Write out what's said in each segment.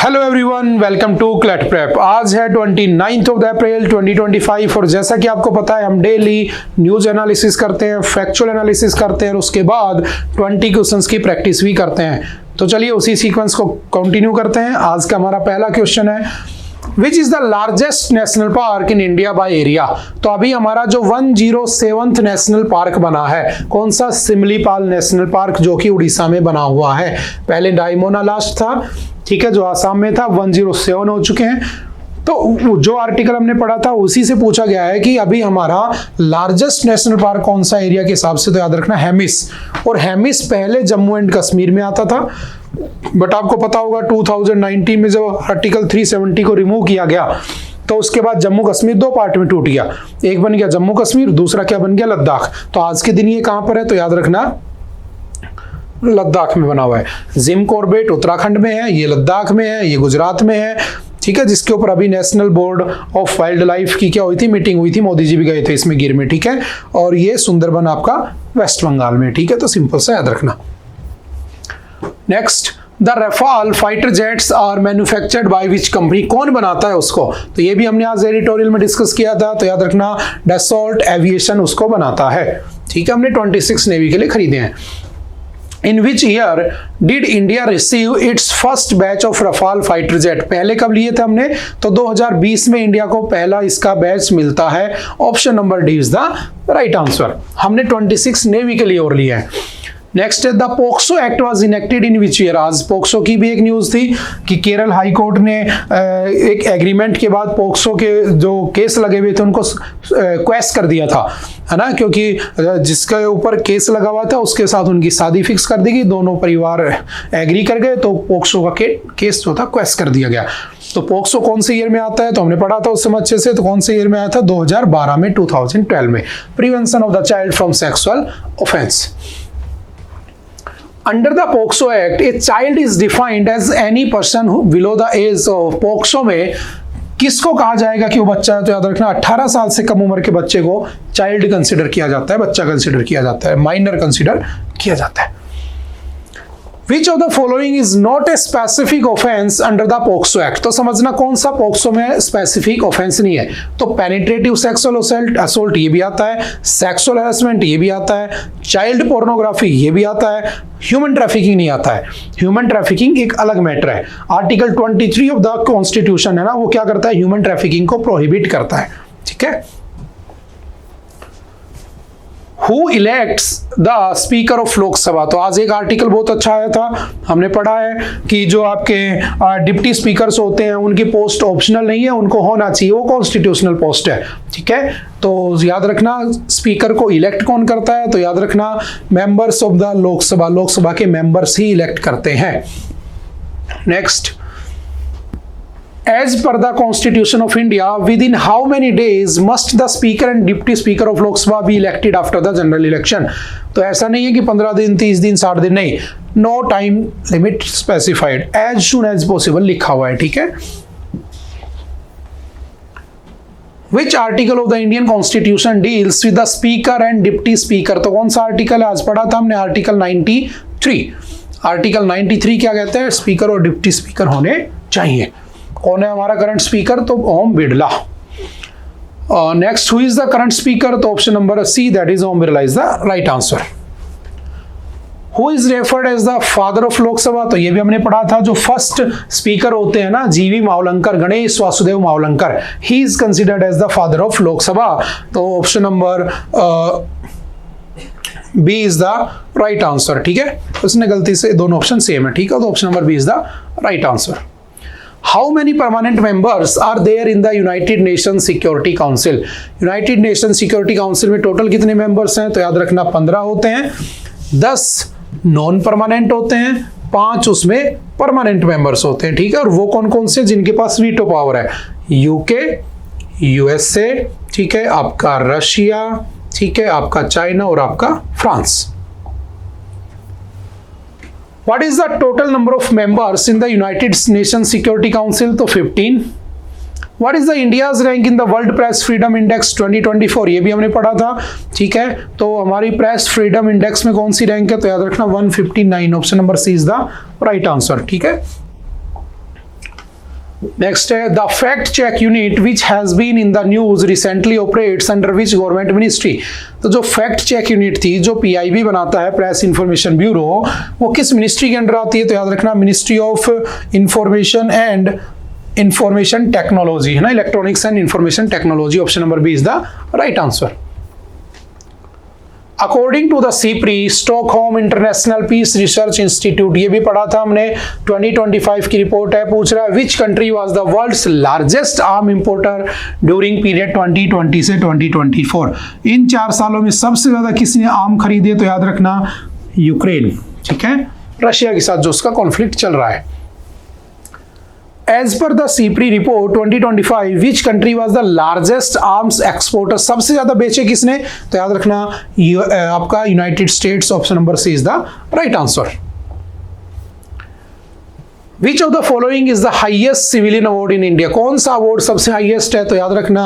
Hello everyone, welcome to CLAT prep. आज है 29 of April 2025 और जैसा कि आपको पता है हम डेली न्यूज एनालिसिस करते हैं, फैक्चुअल एनालिसिस करते हैं और उसके बाद 20 क्वेश्चंस की प्रैक्टिस भी करते हैं। तो चलिए उसी सीक्वेंस को कंटिन्यू करते हैं। आज का हमारा पहला क्वेश्चन है, which is the largest national park in India by area. तो अभी हमारा जो 107th नेशनल पार्क बना है, कौन सा? सिमलीपाल नेशनल पार्क, जो कि उड़ीसा में बना हुआ है। पहले डायमोना लास्ट था, ठीक है, जो आसाम में था। 107 हो चुके हैं। तो जो आर्टिकल हमने पढ़ा था उसी से पूछा गया है कि अभी हमारा लार्जेस्ट नेशनल पार्क कौन सा एरिया के हिसाब से। तो याद रखना हेमिस, और हेमिस पहले जम्मू एंड कश्मीर में आता था, बट आपको पता होगा 2019 में जब आर्टिकल 370 को रिमूव किया गया तो उसके बाद जम्मू कश्मीर दो पार्ट में टूट गया। एक बन गया जम्मू कश्मीर, दूसरा क्या बन गया? लद्दाख। तो आज के दिन ये कहां पर है? तो याद रखना लद्दाख में बना हुआ है। जिम कॉर्बेट उत्तराखंड में है, ये लद्दाख में है, ये गुजरात में है, ठीक है, जिसके ऊपर अभी national board of wild life की क्या हुई थी? मीटिंग हुई थी, मोदी जी भी गए थे इसमें गिर में, ठीक है। और ये सुंदरबन आपका वेस्ट बंगाल में, ठीक है। तो सिंपल सा याद रखना। Next, the Rafale fighter jets are manufactured by which company. कौन बनाता है उसको? तो ये भी हमने आज एडिटोरियल में डिस्कस किया था। तो याद रखना डसॉल्ट एविएशन उसको बनाता है, ठीक है। हमने 26 नेवी के लिए खरीदे हैं। In which year did India receive its first batch of Rafale fighter jet? पहले कब लिए थे हमने? तो 2020 में इंडिया को पहला इसका बैच मिलता है। Option number D is the right answer. हमने 26 नेवी के लिए और लिया है। Next, the POCSO act was enacted in which year. आज पोक्सो की भी एक न्यूज थी कि केरल हाई कोर्ट ने एक एग्रीमेंट के बाद पोक्सो के जो केस लगे हुए थे उनको क्वेश्चन कर दिया था, है ना, क्योंकि जिसके ऊपर केस लगा हुआ था उसके साथ उनकी शादी फिक्स कर दी गई, दोनों परिवार एग्री कर गए, तो पोक्सो का केस जो था क्वेश्चन कर दिया गया। तो पोक्सो कौन से ईयर में आता है? तो हमने पढ़ा था उस समय अच्छे से। तो कौन से ईयर में आया था? 2012 में, 2012 में। Prevention of the child from sexual offence. Under the POCSO Act, a child is defined as any person who below the age of POCSO में किसको कहा जाएगा कि वो बच्चा है? तो याद रखना 18 साल से कम उम्र के बच्चे को चाइल्ड कंसिडर किया जाता है, बच्चा कंसिडर किया जाता है, माइनर कंसिडर किया जाता है। Which of the following is not a specific offense under the POCSO Act? तो समझना कौन सा POCSO में स्पेसिफिक ऑफेंस नहीं है। तो पेनिट्रेटिव सेक्सुअल असोल्ट ये भी आता है, सेक्सुअल हैरेसमेंट ये भी आता है, चाइल्ड पोर्नोग्राफी ये भी आता है, ह्यूमन ट्रैफिकिंग नहीं आता है। ह्यूमन ट्रैफिकिंग एक अलग मैटर है। आर्टिकल 23 ऑफ द कॉन्स्टिट्यूशन है ना, वो क्या करता है? ह्यूमन ट्रैफिकिंग को प्रोहिबिट करता है, ठीक है। Who elects the Speaker of लोक सभा? तो आज एक आर्टिकल बहुत अच्छा आया था, हमने पढ़ा है कि जो आपके डिप्टी स्पीकर्स होते हैं उनकी पोस्ट ऑप्शनल नहीं है, उनको होना चाहिए, वो कॉन्स्टिट्यूशनल पोस्ट है, ठीक है। तो याद रखना स्पीकर को इलेक्ट कौन करता है? तो याद रखना मेंबर्स ऑफ द लोक सभा के मेंबर्स ही इलेक्ट करते हैं। Next, As per the Constitution of India, within how many days must the Speaker and Deputy Speaker of Lok Sabha be elected after the general election? तो ऐसा नहीं है कि 15 दिन, 30 दिन, 60 दिन, नहीं। No time limit specified, as soon as possible लिखा हुआ है, ठीक है। Which article of the Indian Constitution deals with the Speaker and Deputy Speaker? तो कौन सा आर्टिकल है? आज पढ़ा था हमने आर्टिकल 93। आर्टिकल 93 क्या कहते हैं? स्पीकर और डिप्टी स्पीकर होने चाहिए। कौन है हमारा करंट स्पीकर? तो Om Birla. Next, who is the current speaker? तो option number C, that is Om Birla is the right answer. Who is referred as the father of Lok Sabha? तो ये भी हमने पढ़ा था, जो फर्स्ट स्पीकर होते हैं ना, G V Mavalankar, Ganesh Vasudev Mavalankar, he is considered as the father of Lok Sabha. तो option number B is the right answer, ठीक है। उसने गलती से दोनों ऑप्शन सेम है, ठीक है। तो option number B is the right answer. How many permanent members are there in the United Nations Security Council? United Nations Security Council में टोटल कितने मेंबर्स हैं? तो याद रखना 15 होते हैं, 10 नॉन परमानेंट होते हैं, 5 उसमें परमानेंट मेंबर्स होते हैं, ठीक है। और वो कौन कौन से? जिनके पास वीटो पावर है, यूके, यूएसए, ठीक है, आपका रशिया, ठीक है, आपका चाइना और आपका France. What is the total number of members in the United Nations Security Council? तो 15। What is the India's rank in the World Press Freedom Index 2024? ये भी हमने पढ़ा था, ठीक है। तो हमारी प्रेस फ्रीडम इंडेक्स में कौन सी रैंक है? तो याद रखना 159। Option number C is the right answer, ठीक है। नेक्स्ट है the fact check unit which has been in the news recently operates under which government ministry. तो जो फैक्ट चेक यूनिट थी जो पीआईबी बनाता है, प्रेस इंफॉर्मेशन ब्यूरो, वो किस मिनिस्ट्री के अंडर आती है? तो याद रखना ministry of information and information technology है ना, electronics and information technology. Option number B is the right answer. According to the SIPRI Stockholm International Peace Research Institute, ये भी पढ़ा था हमने, 2025 की रिपोर्ट है, पूछ रहा है which country was the world's largest arm importer during period 2020 से 2024। इन 4 सालों में सबसे ज्यादा किसने आर्म खरीदे? तो याद रखना यूक्रेन, ठीक है, रशिया के साथ जो उसका कॉन्फ्लिक्ट चल रहा है। As per the CPRI report 2025, which country was the largest arms exporter? सबसे ज्यादा बेचे किसने? तो याद रखना आपका United States. Option number C is the right answer. Which of the following is the highest civilian award in India? कौन सा अवार्ड सबसे हाईएस्ट है? तो याद रखना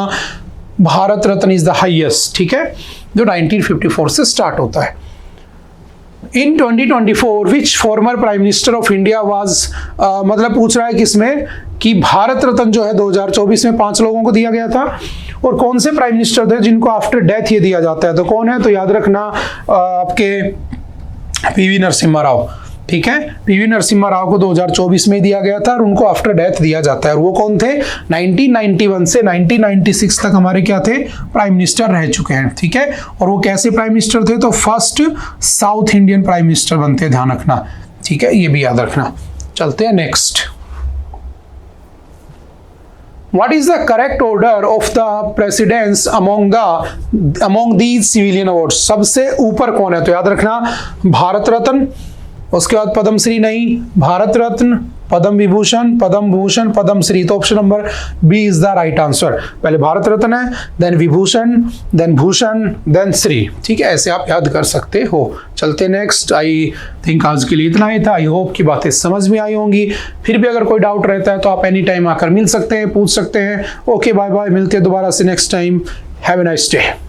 Bharat Ratna is the highest, ठीक है, जो 1954 से स्टार्ट होता है। In 2024 which former prime minister of India was, मतलब पूछ रहा है किसमें कि भारत रत्न जो है 2024 में 5 लोगों को दिया गया था, और कौन से प्राइम मिनिस्टर थे जिनको आफ्टर डेथ ये दिया जाता है? तो कौन है? तो याद रखना आपके पीवी नरसिम्हा राव, ठीक है, पीवी नरसिम्हा राव को 2024 में दिया गया था और उनको आफ्टर डेथ दिया जाता है। और वो कौन थे? 1991 से 1996 तक हमारे क्या थे? प्राइम मिनिस्टर रह चुके हैं, ठीक है। और वो कैसे प्राइम मिनिस्टर थे? तो first south Indian prime minister बनते हैं, ध्यान रखना, ठीक है, ये भी याद रखना। चलते हैं next. What is the correct order of the precedence among these civilian awards? सबसे ऊपर कौन है? तो याद रखना भारत रत्न, उसके बाद पद्मश्री नहीं, भारत रत्न, पद्म विभूषण, पद्म भूषण, पद्मश्री। तो option number B is the right answer. पहले भारत रत्न है, then Vibhushan, then Bhushan, then Shri, ठीक है, ऐसे आप याद कर सकते हो। चलते नेक्स्ट। आई थिंक आज के लिए इतना ही था। आई होप की बातें समझ में आई होंगी। फिर भी अगर कोई डाउट रहता है तो आप एनी टाइम आकर मिल सकते हैं, पूछ सकते हैं। ओके, बाय बाय, मिलते हैं दोबारा से next time. Have a nice day.